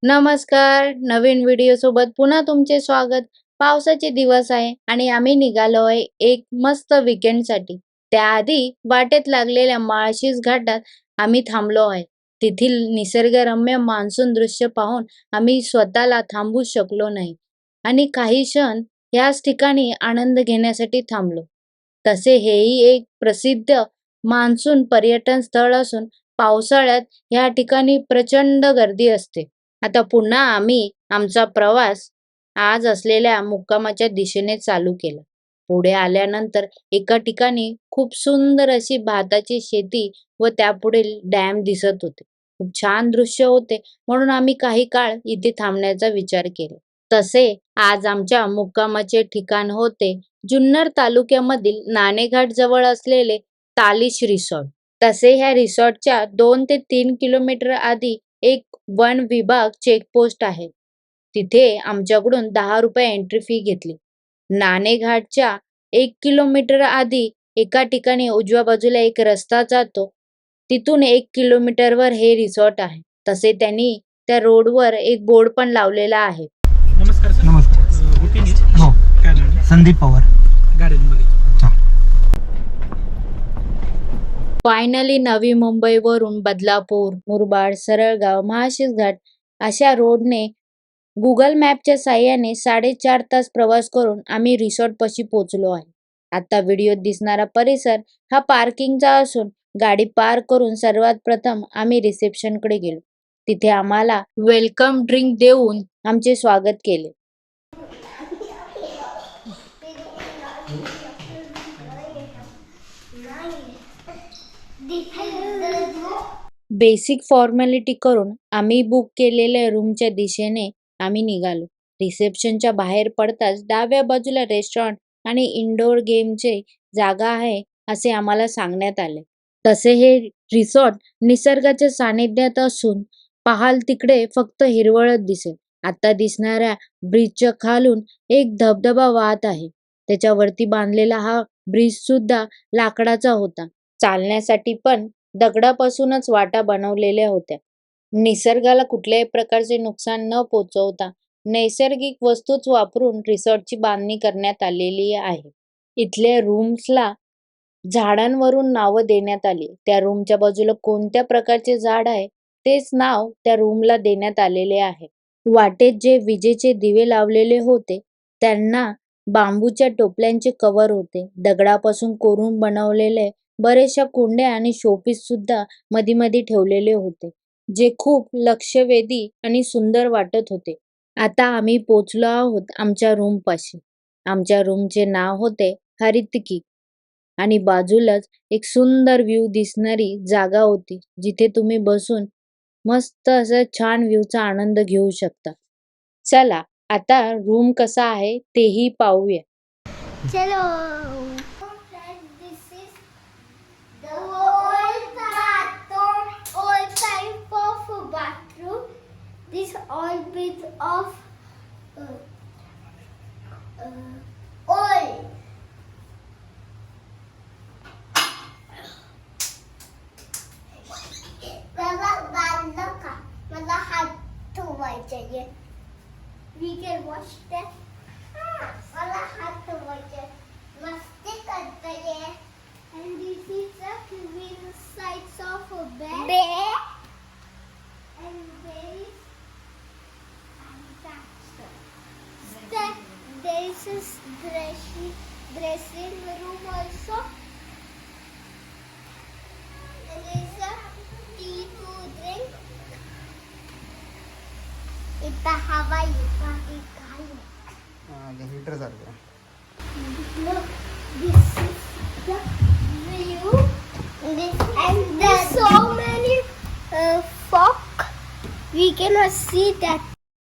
नमस्कार. नवीन व्हिडिओ सोबत पुन्हा तुमचे स्वागत. पावसाचे दिवस आहे आणि आम्ही निघालो आहे एक मस्त वीकेंडसाठी. त्याआधी वाटेत लागलेल्या माळशेज घाटात आम्ही थांबलो आहे. तेथील निसर्गरम्य मान्सून दृश्य पाहून आम्ही स्वतःला थांबू शकलो नाही आणि काही क्षण याच ठिकाणी आनंद घेण्यासाठी थांबलो. तसे हेही एक प्रसिद्ध मान्सून पर्यटन स्थळ असून पावसाळ्यात या ठिकाणी प्रचंड गर्दी असते. आता पुन्हा आम्ही आमचा प्रवास आज असलेल्या मुक्कामाच्या दिशेने चालू केला. पुढे आल्यानंतर एका ठिकाणी खूप सुंदर अशी भाताची शेती व त्यापुढील डॅम दिसत होते. खूप छान दृश्य होते म्हणून आम्ही काही काळ इथे थांबण्याचा विचार केला. तसे आज आमच्या मुक्कामाचे ठिकाण होते जुन्नर तालुक्यामधील नाणेघाट जवळ असलेले तालिश रिसॉर्ट. तसे ह्या रिसॉर्टच्या 2 ते 3 किलोमीटर आधी एक वन विभाग चेकपोस्ट आहे. तिथे आमच्याकडून 10 रुपये एंट्री फी घेतली. नाणेघाटच्या 1 किलोमीटर आधी एका ठिकाणी उजव्या बाजूला एक रस्ता जातो. तिथून 1 किलोमीटरवर हे रिसॉर्ट आहे. तसे त्यांनी त्या रोडवर एक बोर्ड पण लावलेला आहे. नमस्कार सर. नमस्कार. रुटीन हो, काय नाव आहे? संदीप पवार. गार्डन बघायचं. फायनली नवी मुंबईवरून बदलापूर, मुरबाड, सरळगाव, महाशीज घाट अशा रोडने गुगल मॅपच्या साहाय्याने 4.5 तास प्रवास करून आम्ही रिसॉर्ट पाशी पोहोचलो आहे. आता व्हिडिओत दिसणारा परिसर हा पार्किंगचा असून गाडी पार्क करून सर्वात प्रथम आम्ही रिसेप्शनकडे गेलो. तिथे आम्हाला वेलकम ड्रिंक देऊन आमचे स्वागत केले. बेसिक फॉर्मॅलिटी करून आम्ही बुक केलेल्या रूमच्या दिशेने आम्ही निघालो. रिसेप्शनच्या बाहेर पडताच डाव्या बाजूला रेस्टॉरंट आणि इंडोर गेमचे जागा आहे असे आम्हाला सांगण्यात आले. तसे हे रिसॉर्ट निसर्गाच्या सानिध्यात असून पाहाल तिकडे फक्त हिरवळच दिसेल. आता दिसणाऱ्या ब्रिजच्या खालून एक धबधबा वाहत आहे. त्याच्यावरती बांधलेला हा ब्रिज सुद्धा लाकडाचा होता. चालण्यासाठी पण दगडापासूनच वाटा बनवलेल्या होत्या. निसर्गाला कुठल्याही प्रकारचे नुकसान न पोचवता नैसर्गिक वस्तूच वापरून रिसॉर्टची बांधणी करण्यात आलेली आहे. इथल्या रूम्सला झाडांवरून नावं देण्यात आली. त्या रूमच्या बाजूला कोणत्या प्रकारचे झाड आहे तेच नाव त्या रूमला देण्यात आलेले आहे. वाटेत जे विजेचे दिवे लावलेले होते त्यांना बांबूच्या टोपल्यांचे कव्हर होते. दगडापासून कोरून बनवलेले बरेचशा कुंड्या आणि शोपीस सुद्धा मध्ये ठेवलेले होते, जे खूप लक्षवेधी आणि सुंदर वाटत होते. आता आम्ही पोचलो आहोत आमच्या रूम पाशी. आमच्या रूमचे नाव होते हरितकी आणि बाजूलाच एक सुंदर व्ह्यू दिसणारी जागा होती, जिथे तुम्ही बसून मस्त असं छान व्ह्यूचा आनंद घेऊ शकता. चला आता रूम कसा आहे तेही पाहूया. चलो. This is the old bathroom, old type of bathroom. This all bit of oil. मला बांधलं का? मला हात धुवायचे. We can wash that. मला हात धुवायचे. मस्ती करतोय. And this is the twin sides of a bed. And there is there is a dressing room also. There is a tea to drink. इथं हवा येते. हीटर सारखं. Look, this is the view. And there's so many fog. We cannot see that.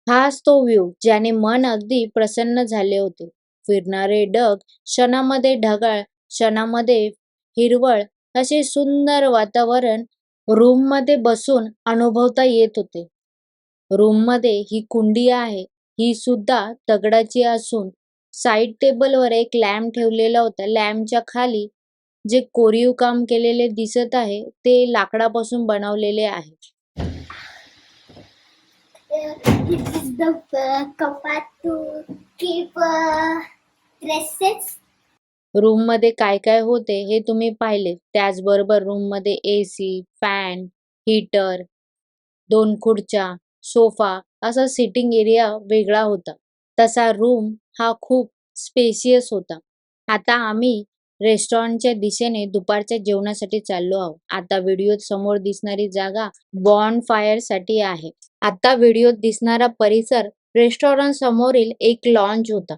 हाच तो view ज्याने मन अगदी प्रसन्न झाले होते. फिरणारे ढग, क्षणामध्ये ढगाळ, क्षणामध्ये हिरवळ असे सुंदर वातावरण रूममध्ये बसून अनुभवता येत होते. रूममध्ये ही कुंडी आहे, ही सुद्धा दगडाची असून साईड टेबलवर एक लॅम्प ठेवलेला होता. लॅम्पच्या खाली जे कोरीव काम केलेले दिसत आहे ते लाकडापासून बनवलेले आहे. This is the cupboard to keep dresses. Room मध्ये काय काय होते हे तुम्ही पाहिले. त्याचबरोबर रूम मध्ये एसी, फॅन, हीटर, 2 खुर्च्या, सोफा असा सिटिंग एरिया वेगळा होता. तसा रूम हा खूप स्पेशियस होता. आता आम्ही रेस्टॉरंटच्या दिशेने दुपारच्या जेवणासाठी चाललो आहोत. आता व्हिडिओत समोर दिसणारी जागा बॉन फायर साठी आहे. आता व्हिडिओत दिसणारा परिसर रेस्टॉरंट समोरील एक लॉन्च होता.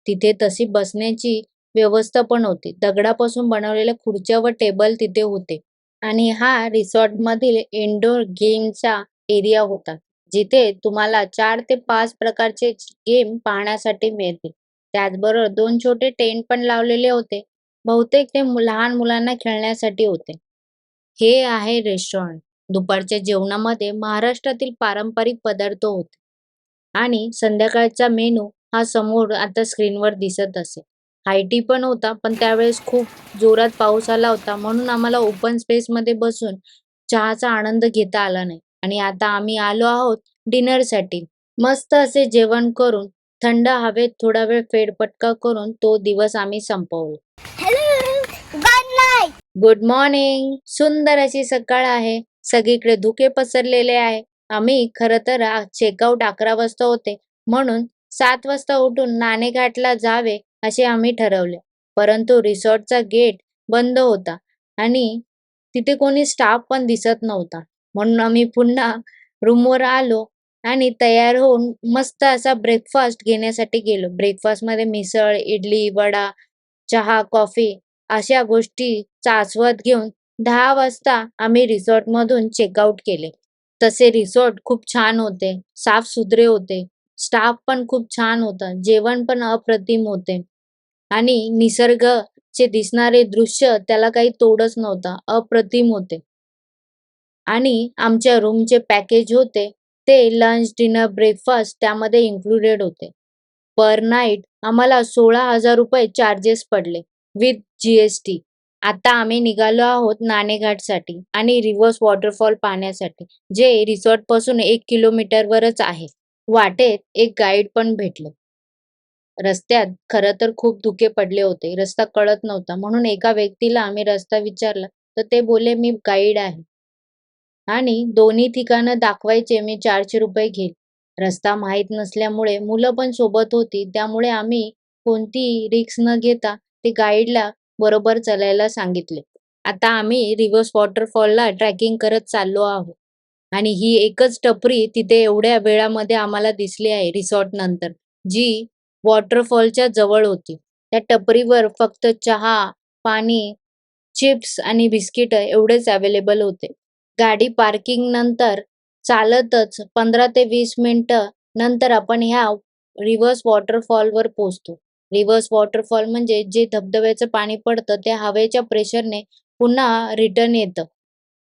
तिथे तशी बसण्याची व्यवस्था पण होती. दगडापासून बनवलेल्या खुर्च्या व टेबल तिथे होते. आणि हा रिसॉर्ट मधील इंडोर गेमचा एरिया होता. जिथे तुम्हाला 4 ते 5 प्रकारचे गेम पाहण्यासाठी मिळतील. त्याचबरोबर 2 छोटे टेंट पण लावलेले होते. बहुतेक ते लहान मुलांना खेळण्यासाठी होते. हे आहे रेस्टॉरंट. दुपारच्या जेवणामध्ये महाराष्ट्रातील पारंपरिक पदार्थ होते. आणि संध्याकाळचा मेनू हा समोर आता स्क्रीनवर दिसत असेल. हायटी पण होता, पण त्यावेळेस खूप जोरात पाऊस आला होता, म्हणून आम्हाला ओपन स्पेसमध्ये बसून चहाचा आनंद घेता आला नाही. आणि आता आम्ही आलो आहोत डिनरसाठी. मस्त असे जेवण करून थंड हवेत थोडा वेळ फेरफटका करून तो दिवस आम्ही संपवला. Hello, good night. Good morning. सुंदर अशी सकाळ आहे. सगळीकडे धुके पसरलेले आहे. आम्ही खरं तर चेकआउट 11 वाजता होते, म्हणून 7 वाजता उठून नाणे घाटला जावे असे आम्ही ठरवले. परंतु रिसॉर्टचा गेट बंद होता आणि तिथे कोणी स्टाफ पण दिसत नव्हता. म्हणून आम्ही पुन्हा रूमवर आलो आणि तयार होऊन मस्त असा ब्रेकफास्ट घेण्यासाठी गेलो. ब्रेकफास्टमध्ये मिसळ, इडली, वडा, चहा, कॉफी अशा गोष्टीचा आस्वाद घेऊन 10 वाजता आम्ही रिसॉर्टमधून चेकआउट केले. तसे रिसॉर्ट खूप छान होते, साफसुथरे होते, स्टाफ पण खूप छान होता, जेवण पण अप्रतिम होते आणि निसर्गाचे दिसणारे दृश्य त्याला काही तोडच नव्हता, अप्रतिम होते. आणि आमच्या रूमचे पॅकेज होते ते लंच, डिनर, ब्रेकफास्ट त्यामध्ये इन्क्लुडेड होते. पर नाईट आम्हाला 16,000 रुपये चार्जेस पडले विथ GST. आता आम्ही निघालो आहोत नाणेघाटसाठी आणि रिव्हर्स वॉटरफॉल पाहण्यासाठी, जे रिसॉर्ट पासून 1 किलोमीटरवरच आहे. वाटेत एक गाईड पण भेटले. रस्त्यात खरं तर खूप धुके पडले होते. रस्ता कळत नव्हता, म्हणून एका व्यक्तीला आम्ही रस्ता विचारला तर ते बोलले मी गाईड आहे आणि दोन्ही ठिकाणं दाखवायचे मी 400 रुपये घेईल. रस्ता माहीत नसल्यामुळे मुलं पण सोबत होती, त्यामुळे आम्ही कोणतीही रिस्क न घेता ते गाईडला बरोबर चालायला सांगितले. आता आम्ही रिव्हर्स वॉटरफॉलला ट्रेकिंग करत चाललो आहोत. आणि ही एकच टपरी तिथे एवढ्या वेळामध्ये आम्हाला दिसली आहे रिसॉर्ट नंतर, जी वॉटरफॉलच्या जवळ होती. त्या टपरीवर फक्त चहा, पाणी, चिप्स आणि बिस्किट एवढेच अवेलेबल होते. गाडी पार्किंग नंतर चालतच 15 ते 20 मिनिटं नंतर आपण ह्या रिव्हर्स वॉटरफॉलवर पोहोचतो. रिव्हर्स वॉटरफॉल म्हणजे जे धबधब्याचं पाणी पडतं ते हवेच्या प्रेशरने पुन्हा रिटर्न येतं,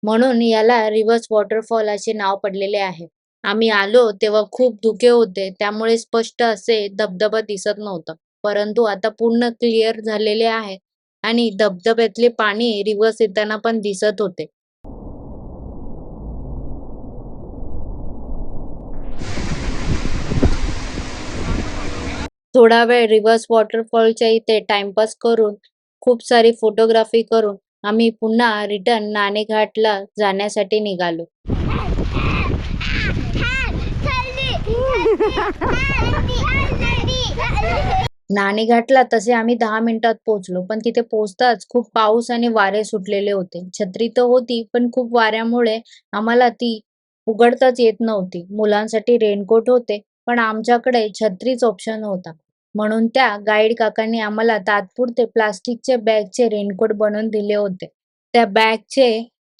म्हणून याला रिव्हर्स वॉटरफॉल असे नाव पडलेले आहे. आम्ही आलो तेव्हा खूप धुके होते, त्यामुळे स्पष्ट असे धबधबा दिसत नव्हता. परंतु आता पूर्ण क्लिअर झालेले आहे आणि धबधब्यातले पाणी रिव्हर्स येताना पण दिसत होते. थोडा वेळ रिव्हर्स वॉटरफॉलच्या इथे टाइमपास करून खूप सारी फोटोग्राफी करून आम्ही पुन्हा रिटर्न नाणेघाटला जाण्यासाठी निघालो. नाणेघाटला तसे आम्ही 10 मिनिटात पोहोचलो, पण तिथे पोहोचताच खूप पाऊस आणि वारे सुटलेले होते. छत्री तर होती, पण खूप वाऱ्यामुळे आम्हाला ती उघडताच येत नव्हती. मुलांसाठी रेनकोट होते, पण आमच्याकडे छत्रीच ऑप्शन होता. म्हणून त्या गाईड काकांनी आम्हाला तात्पुरते प्लास्टिकचे बॅगचे रेनकोट बनवून दिले होते. त्या बॅगचे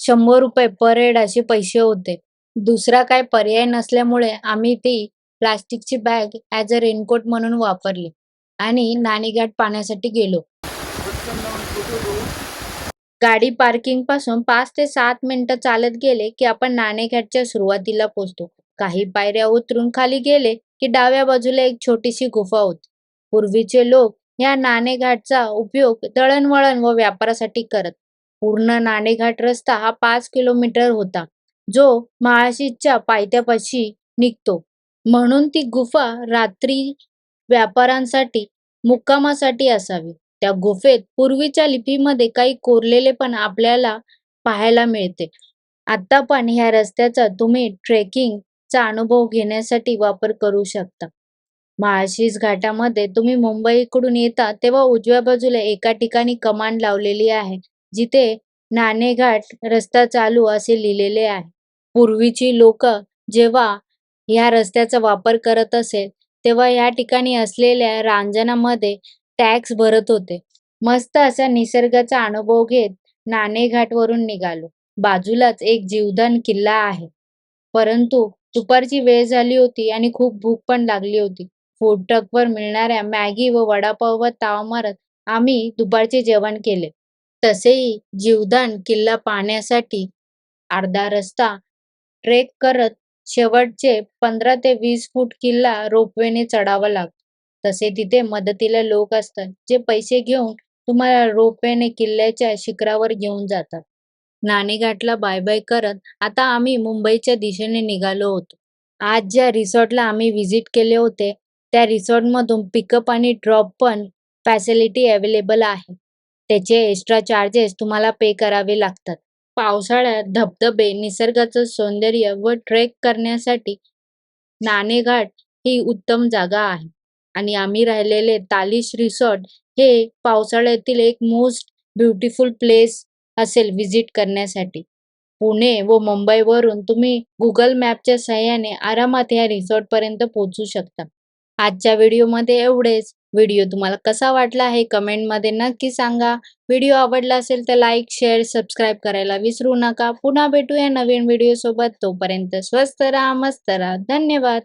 100 रुपये पर हेड असे पैसे होते. दुसरा काय पर्याय नसल्यामुळे आम्ही ती प्लास्टिकची बॅग ॲज अ रेनकोट म्हणून वापरली आणि नाणेघाट पाहण्यासाठी गेलो. गाडी पार्किंग पासून 5 ते 7 मिनिटं चालत गेले की आपण नाणेघाटच्या सुरुवातीला पोहोचतो. काही पायऱ्या उतरून खाली गेले की डाव्या बाजूला एक छोटीशी गुफा होती. पूर्वीचे लोक या नाणेघाटचा उपयोग दळणवळण व व्यापारासाठी करत. पूर्ण नाणेघाट रस्ता हा 5 किलोमीटर होता, जो महाळशिच्या पायथ्यापाशी निघतो. म्हणून ती गुफा रात्री व्यापाऱ्यांसाठी मुक्कामासाठी असावी. त्या गुफेत पूर्वीच्या लिपीमध्ये काही कोरलेले पण आपल्याला पाहायला मिळते. आता पण ह्या रस्त्याचा तुम्ही ट्रेकिंगचा अनुभव घेण्यासाठी वापर करू शकता. माळशेज घाटामध्ये तुम्ही मुंबईकडून येता तेव्हा उजव्या बाजूला एका ठिकाणी कमान लावलेली आहे, जिथे नाणे घाट रस्ता चालू असे लिहिलेले आहे. पूर्वीची लोक जेव्हा ह्या रस्त्याचा वापर करत असेल तेव्हा या ठिकाणी असलेल्या रांजणामध्ये टॅक्स भरत होते. मस्त असा निसर्गाचा अनुभव घेत नाणे घाटवरून निघालो. बाजूलाच एक जीवदान किल्ला आहे. परंतु दुपारची वेळ झाली होती आणि खूप भूक पण लागली होती. फूड ट्रकवर मिळणाऱ्या मॅगी व वडापाववर ताव मारत आम्ही दुपारचे जेवण केले. तसेही जीवदान किल्ला पाहण्यासाठी अर्धा रस्ता ट्रेक करत शेवटचे 15 ते 20 फूट किल्ला रोपवेने चढावा लागतो. तसे तिथे मदतीला लोक असतात, जे पैसे घेऊन तुम्हाला रोपवेने किल्ल्याच्या शिखरावर घेऊन जातात. नाणेघाटला बाय बाय करत आता आम्ही मुंबईच्या दिशेने निघालो होतो. आज ज्या रिसॉर्टला आम्ही व्हिजिट केले होते त्या रिसॉर्टमधून पिकअप आणि ड्रॉप पण फॅसिलिटी अवेलेबल आहे. त्याचे एक्स्ट्रा चार्जेस तुम्हाला पे करावे लागतात. पावसाळ्यात धबधबे, निसर्गाचं सौंदर्य व ट्रेक करण्यासाठी नाणेघाट ही उत्तम जागा आहे. आणि आम्ही राहिलेले तालिश रिसॉर्ट हे पावसाळ्यातील एक मोस्ट ब्युटिफुल प्लेस असेल व्हिजिट करण्यासाठी. पुणे व मुंबईवरून तुम्ही गुगल मॅपच्या सहाय्याने आरामात या रिसॉर्टपर्यंत पोहोचू शकता. आजच्या व्हिडिओमध्ये एवढेच. व्हिडिओ तुम्हाला कसा वाटला हे कमेंटमध्ये नक्की सांगा. व्हिडिओ आवडला असेल तर लाईक, शेअर, सबस्क्राईब करायला विसरू नका. पुन्हा भेटूया नवीन व्हिडिओ सोबत. तोपर्यंत स्वस्त राहा, मस्त राहा. धन्यवाद.